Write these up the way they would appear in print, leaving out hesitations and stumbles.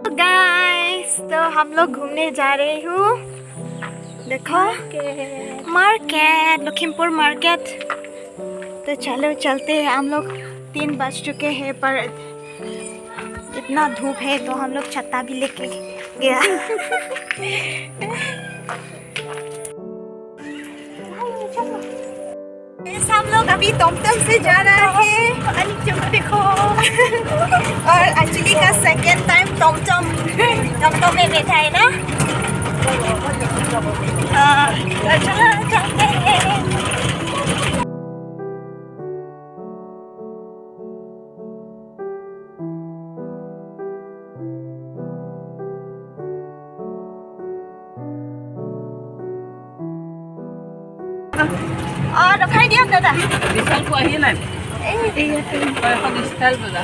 Guys, तो हम लोग घूमने जा रहे हूँ। देखो मार्केट, लखीमपुर मार्केट। तो चलो चलते हैं। हम लोग 3 बज चुके हैं, पर इतना धूप है तो हम लोग छत्ता भी लेके गया। हम लोग अभी टमटम से जा रहे हैं। देखो और एक्चुअली का सेकेंड टाइम टमटम में बैठा है ना। चलते हैं। रखाई दिया दादा। Distal ko ahi na. Kaya distal bala.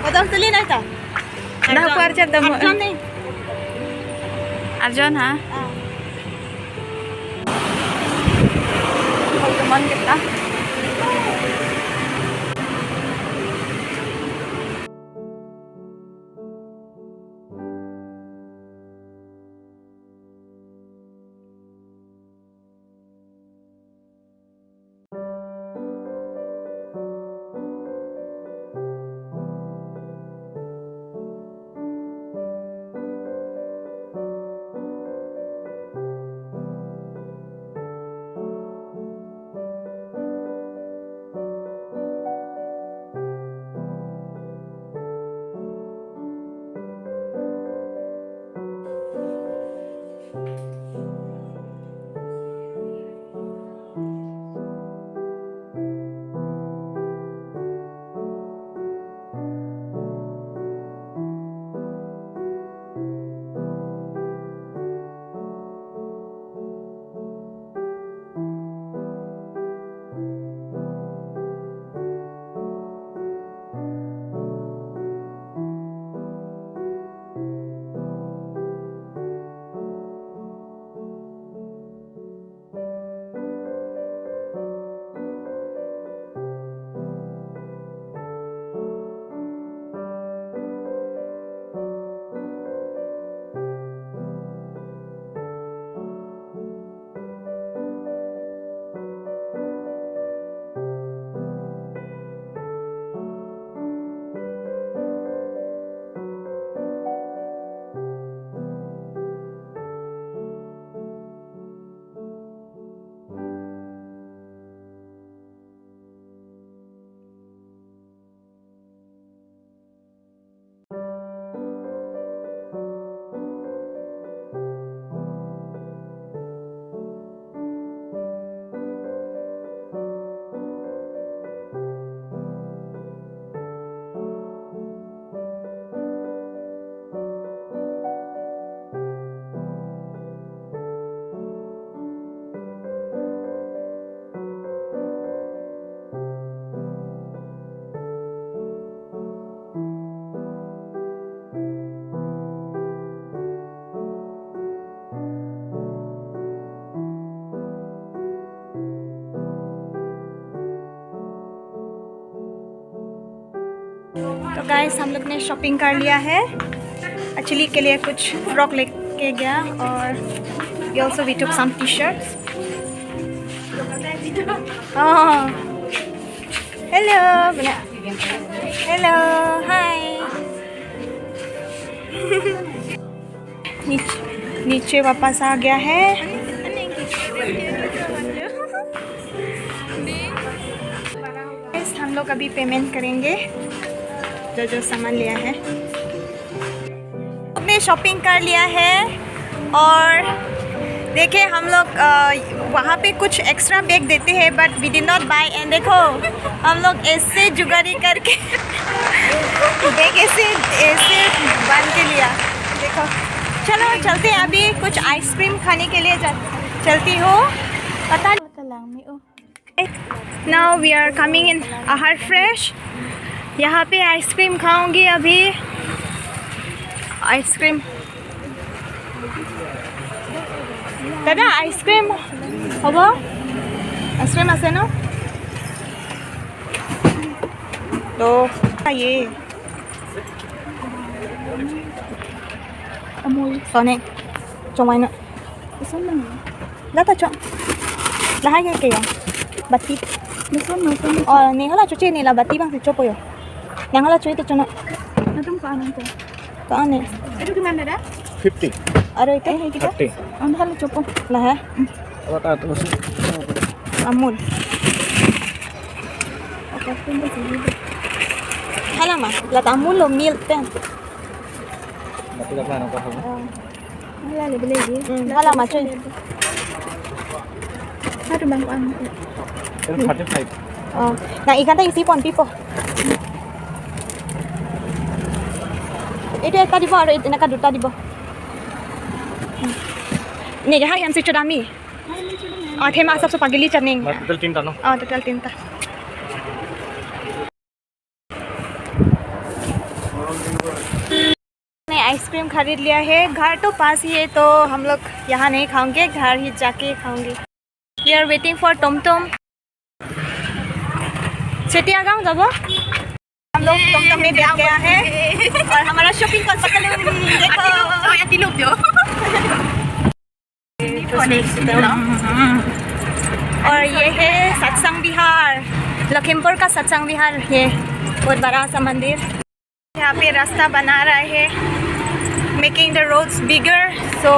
Padam tuloy na ito. Nakaparcha damo. Arjon eh. Arjon ha? Pagkaman kita. तो गाइस, हम लोग ने शॉपिंग कर लिया है। एक्चुअली के लिए कुछ फ्रॉक लेके गया, और we also we took some t-shirts. Hello, hello, hi. नीचे वापस आ गया है। हम लोग अभी पेमेंट करेंगे जो सामान लिया है। हमने शॉपिंग कर लिया है, और देखिए हम लोग वहाँ पे कुछ एक्स्ट्रा बैग देते हैं, but we did not buy. एंड देखो हम लोग ऐसे जुगाड़ी करके बैग ऐसे बांध के लिया। देखो चलो चलते हैं। अभी कुछ आइसक्रीम खाने के लिए चलती हो। पता now we are coming in Aahaar fresh. यहाँ पे आइसक्रीम खाऊंगी अभी। आइसक्रीम दादा आइसक्रीम হ'ব आइसक्रीम আছে ন तो ये Amul. soalnya cumain This one lang. data cok lahat kayak batik This one no. oh nih kalau cuci nih lah batik bang copo yo yang kalau cuci itu cuma Natong kanan ko. aneh Ito gimana dah? 50. ada itu 30. Ang halo chopo. lah ya Apa kata masuk? amul Okay, pindah sini. hala mah lah amul lo milk kan Mati dah kan apa kamu? Wala lebih lagi. hala mah cuy Ano bang ko ano? Itu 35. oh nah ikan tadi isi pon pipo itu tadi po ada itu nak tadi po nih hai yang si chudami oh tema सबसे पगली चनिंग Total 3 ta no? oh total 3 ta मैं ice cream खरीद लिया है घर तो पास ही है तो हम लोग यहाँ नहीं खाएंगे घर ही जाके खाएंगे वी आर वेटिंग फॉर टमटम चटिया गाँव जब हम लोग टमटम में बैठ गया है और हमारा शॉपिंग कर सकते हैं देखो और ये है सत्संग विहार लखीमपुर का सत्संग विहार ये बहुत बड़ा सा मंदिर यहाँ पे रास्ता बना रहा है making the roads bigger so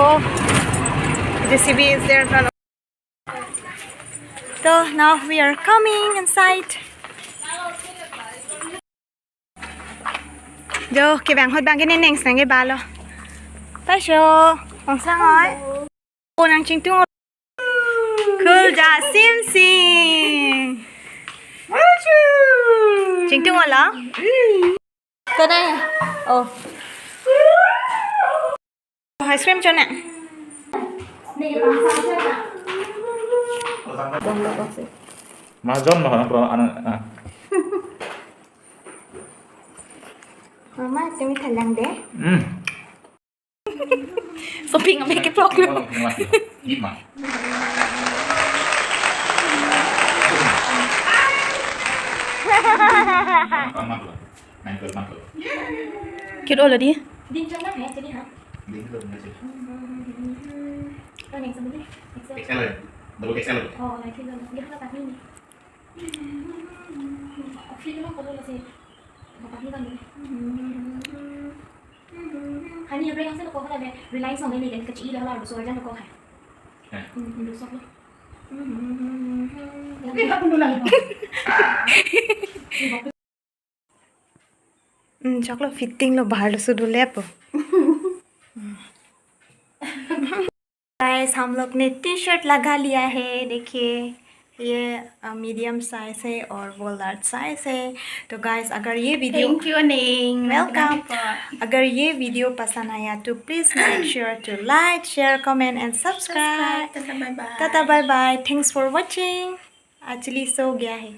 JCB is there in front of so now we are coming inside jo cái bảng hot bảng cái nên sang cái ba lo phải chưa hoàng sang nói cô nàng chính tung cool ja sim sim chính tung là tới đây ồ ice cream cho nè Mahjong lah kalau anak. mama tumi thalang deh Hmm. shopping make it problem Lima. Mantul. Cute all di. din cho nó hả cho đi hả Ini belum ngasih. con này xong đi XL ya? Double XL. này khi lên đi nó tạt đi phi nó có là gì mà tạt đi con đi hai nhiều đây sẽ có cái này rely xong cái này cái chỉ đó là số ra nó có hả được xong luôn chocolate fitting lo bahar से डुले po guys हम लोग ने T shirt लगा लिया है देखिए ये medium size है और वो लार्ज साइज है तो गाइस अगर ये video Thank you Ning. Welcome अगर ये वीडियो पसंद आया तो please make sure to like share comment and subscribe Bye bye. Tata bye bye thanks for watching actually सो गया है